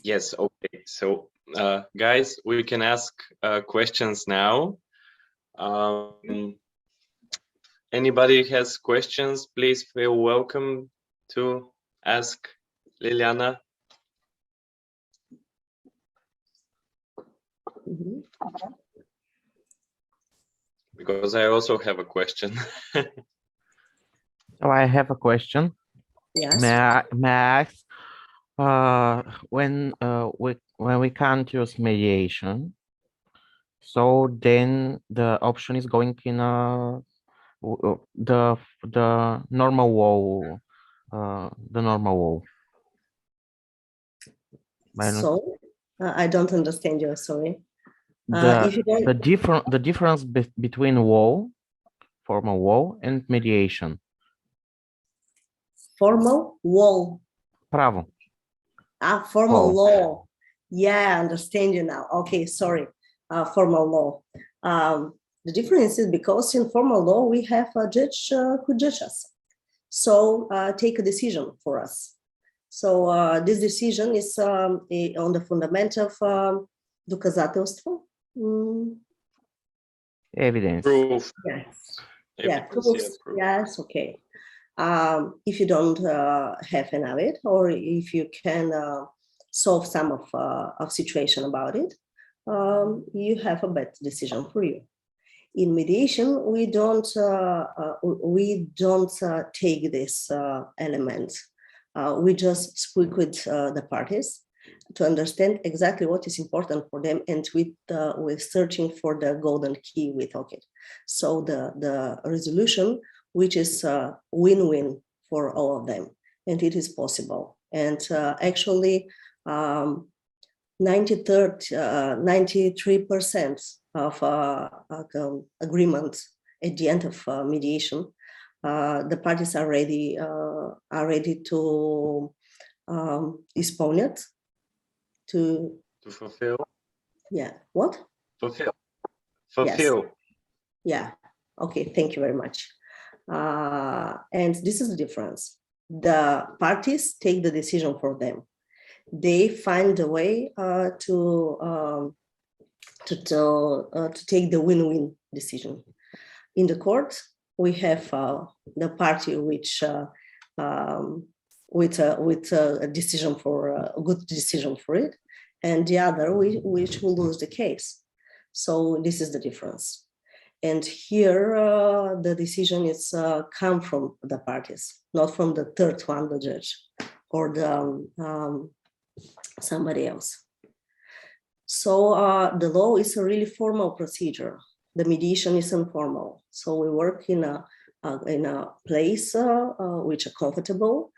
Yes, okay. So, guys, we can ask questions now. Anybody has questions, please feel welcome to ask Lilyana. Because I also have a question. So I have a question. Yes. May I ask, when we can't use mediation, so then the option is going in the normal wall, the normal wall. So I don't understand you. Sorry. If you don't... the difference between wall, formal wall, and mediation. Formal wall. Право. Formal law. Yeah, I understand you now. Okay, sorry. Formal law. The difference is because in formal law, we have a judge who judges us. So take a decision for us. So this decision is on the fundament of доказателство. Evidence. Proof. Yes. Evidence, Yeah, proofs. proof. Yes, okay. If you don't have enough of it, or if you can solve some of situation about it, you have a better decision for you. In mediation, we don't take this element. We just speak with the parties to understand exactly what is important for them, and we're searching for the golden key with OCID. So the resolution, which is a win-win for all of them, and it is possible. And actually, 93% of agreement at the end of mediation, the parties are ready to expone it, to fulfill. Yeah, what? Fulfill. Yes. Yeah. Okay. Thank you very much. And this is the difference. The parties take the decision for them. They find a way to take the win-win decision. In the court, we have the party which with a decision for a good decision for it, and the other which will lose the case. So this is the difference. And here the decision is come from the parties, not from the third one, the judge, or the somebody else. So the law is a really formal procedure. The mediation is informal. So we work in a place which are comfortable.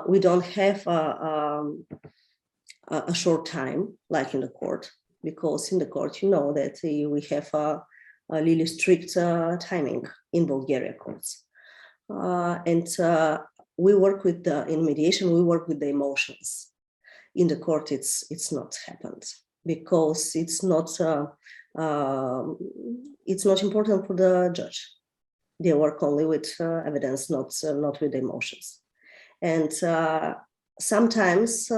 We don't have a short time like in the court, because in the court, you know that we have a really strict timing in Bulgaria courts. And we work with in mediation, we work with the emotions. In the court, it's not happened, because it's not important for the judge. They work only with evidence, not with emotions. And sometimes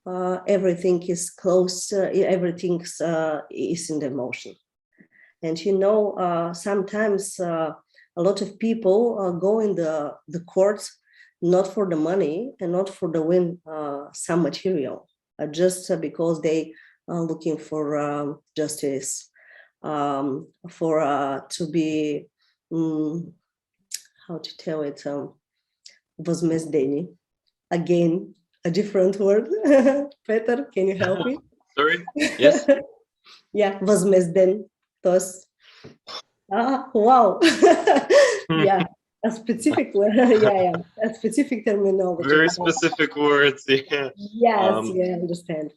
everything is close, everything is in the emotion. And you know, sometimes a lot of people go in the courts not for the money and not for the win some material, just because they are looking for justice, for to be, how to tell it, возмездение. Again, a different word. Petar, can you help me? Sorry, yes. Yeah, возмезден. Wow. Yeah, a specific word. Yeah, a specific terminology. Very specific words. Yeah. Yes, yeah, I understand.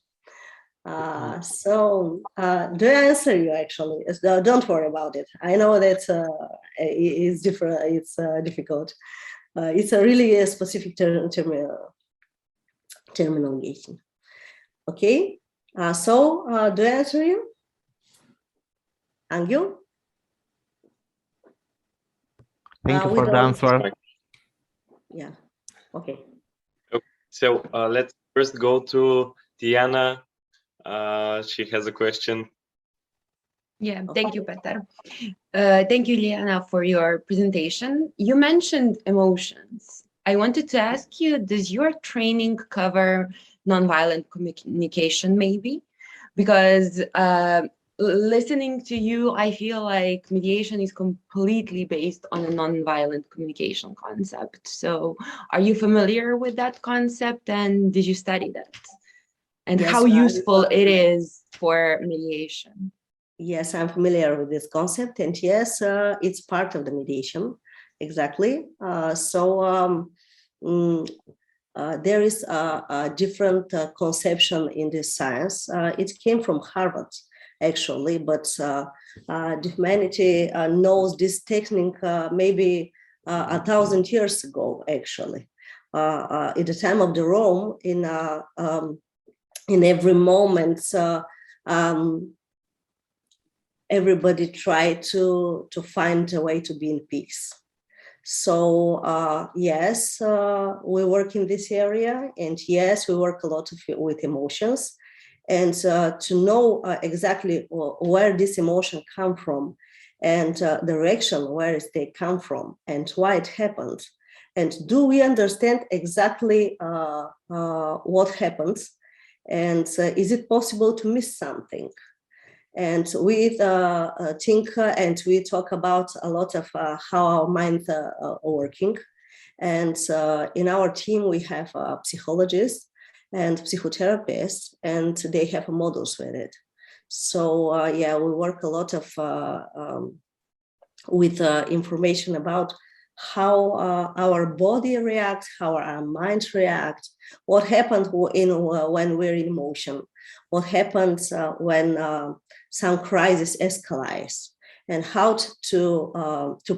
So do I answer you actually? Don't worry about it. I know that it's different. It's difficult. It's a really specific terminology. Okay. So do I answer you? Angel? Thank you for the answer. Yeah. Okay. So let's first go to Tijana, she has a question. Yeah, thank you, Petar. Thank you, Lilyana, for your presentation. You mentioned emotions. I wanted to ask you, does your training cover nonviolent communication maybe? Because listening to you, I feel like mediation is completely based on a nonviolent communication concept. So are you familiar with that concept and did you study that? And Yes, how useful it is for mediation? Yes, I'm familiar with this concept, and yes, it's part of the mediation, exactly. There is a different conception in this science. It came from Harvard, actually, but the humanity knows this technique maybe 1,000 years ago, actually. At the time of the Rome, in every moment, everybody tried to find a way to be in peace. So yes, we work in this area, and yes, we work a lot with emotions, and to know exactly where this emotion come from, and the direction where they come from, and why it happened, and do we understand exactly what happens, and is it possible to miss something? And we think and we talk about a lot of how our minds are working. And in our team, we have psychologists and psychotherapists, and they have models with it. So yeah, we work a lot of with information about how our body reacts, how our mind reacts, what happens when we're in emotion, what happens when some crisis escalates, and how to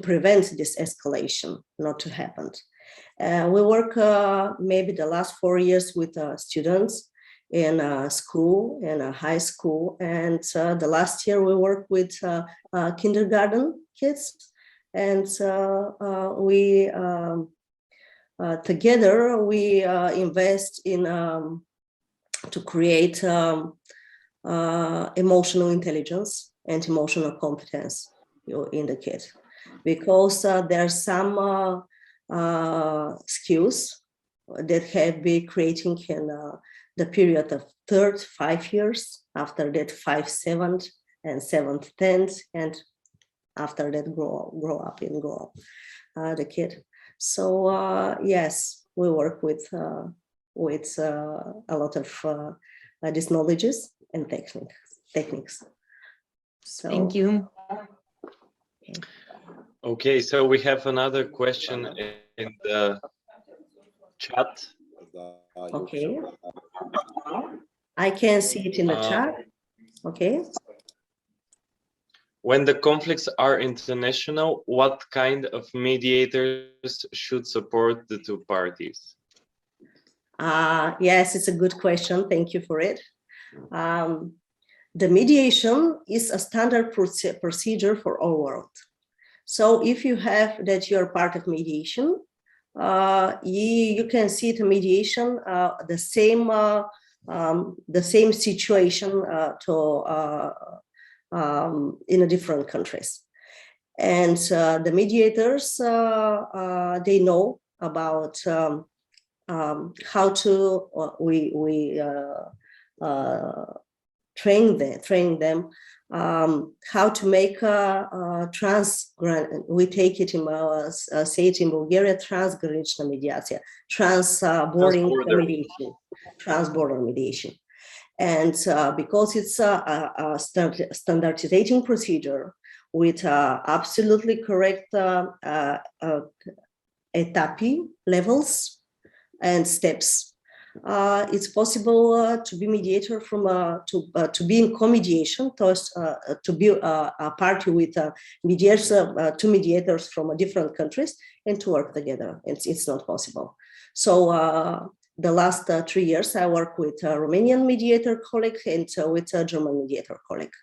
prevent this escalation not to happen. We work maybe the last 4 years with students in school, in a high school, and the last year we worked with kindergarten kids, and we together we invest in to create emotional intelligence and emotional competence in the kid, because there are some skills that have been creating in the period of 3rd, 5 years, after that 5, 7th, and 7th, 10th, and after that grow up the kid. So yes, we work with a lot of these knowledges and techniques. So, thank you. Okay, so we have another question in the chat. okay, I can see it in the chat. Okay. When the conflicts are international, what kind of mediators should support the two parties? Yes, it's a good question. Thank you for it. The mediation is a standard procedure for our world. So if you have that you're part of mediation, you can see the mediation the same situation in different countries, and the mediators they know about how to we train them how to make we take it in say it in Bulgaria, transgraniczna mediacja, transborder mediation. And because it's a standardizing procedure with absolutely correct etapi levels and steps, it's possible to be mediator from to be in co-mediation, to be a party with mediators, two mediators from different countries, and to work together. It's not possible. So the last 3 years, I work with a Romanian mediator colleague and with a German mediator colleague.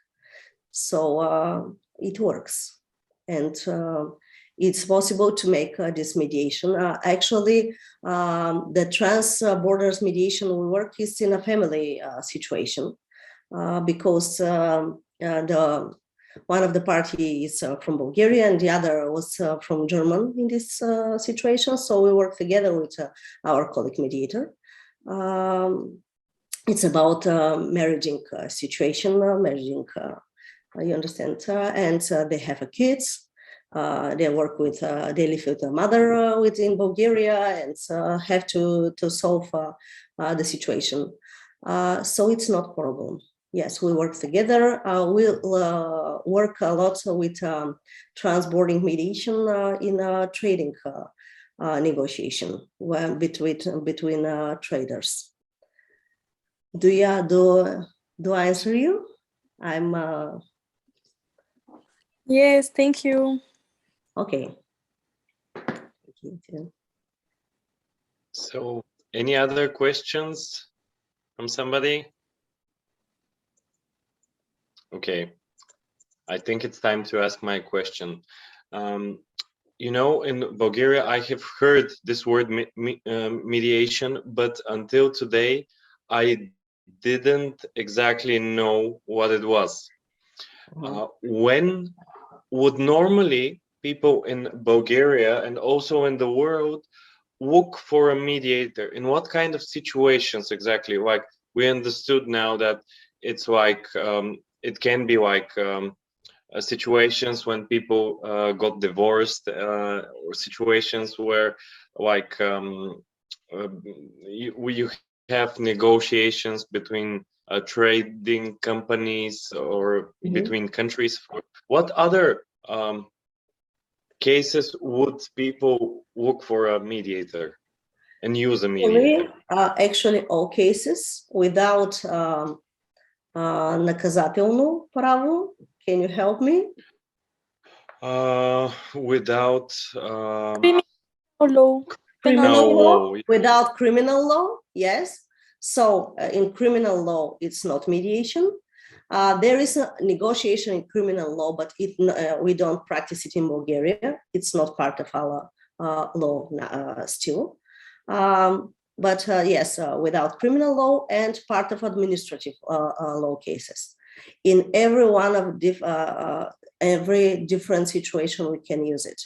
So it works. And it's possible to make this mediation. Actually, the trans-borders mediation we work is in a family situation because one of the parties is from Bulgaria and the other was from Germany in this situation. So we work together with our colleague mediator. It's about marrying situation, you understand, and they have a kids. They work with, they live with a mother within Bulgaria and have to solve the situation. So it's not a problem. Yes, we work together. We'll work a lot with transborder mediation in a trading negotiation between traders. Do I answer you? Yes, thank you. Okay. So, any other questions from somebody? Okay, I think it's time to ask my question. You know, in Bulgaria, I have heard this word mediation, but until today, I didn't exactly know what it was. When would normally people in Bulgaria and also in the world look for a mediator? In what kind of situations exactly? Like, we understood now that it's like, it can be like situations when people got divorced, or situations where like you have negotiations between trading companies or between countries. What other cases would people look for a mediator and use a mediator? Actually, all cases without наказателно право. Can you help me? Without criminal law. law. Without criminal law, yes. So in criminal law, it's not mediation. There is a negotiation in criminal law, but we don't practice it in Bulgaria. It's not part of our law still. But yes, without criminal law and part of administrative law cases. In every one of every different situation, we can use it.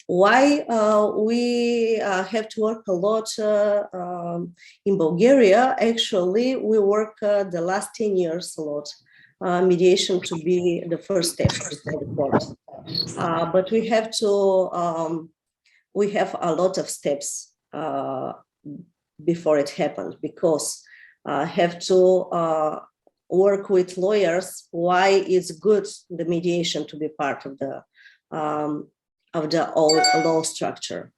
Why we have to work a lot in Bulgaria? Actually, we work the last 10 years a lot. Mediation to be the first step before the court. But we have to, we have a lot of steps before it happened, because have to work with lawyers why it's good the mediation to be part of the law structure.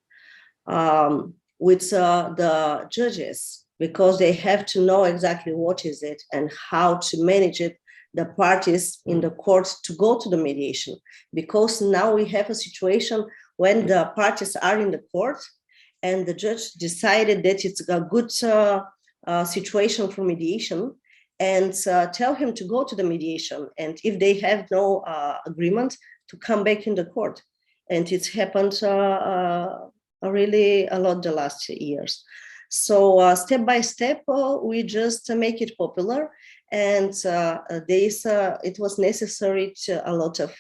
With the judges, because they have to know exactly what is it and how to manage it, the parties in the court to go to the mediation. Because now we have a situation when the parties are in the court and the judge decided that it's a good situation for mediation, and tell him to go to the mediation. And if they have no agreement, to come back in the court. And it's happened really a lot the last years. So step by step, we just make it popular. And it was necessary to a lot of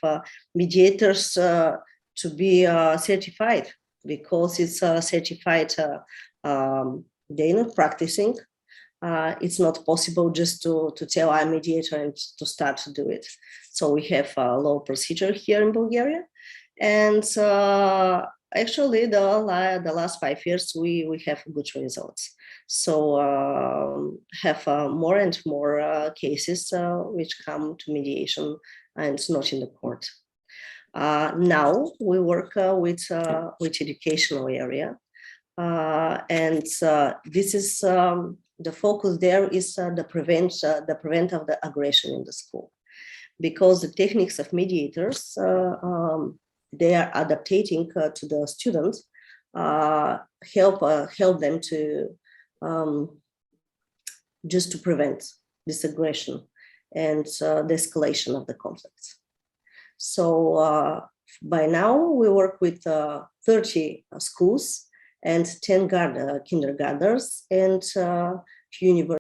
mediators to be certified, because it's certified, they're not practicing. It's not possible just to tell I'm a mediator and to start to do it. So we have a law procedure here in Bulgaria. And actually, the last 5 years, we have good results. So have more and more cases which come to mediation and not in the court. Now we work with educational area. And this is the focus there is the prevent of the aggression in the school, because the techniques of mediators they are adapting to the students, help them to just to prevent this aggression and the escalation of the conflicts. So by now, we work with 30 schools and 10 kindergartens and universities.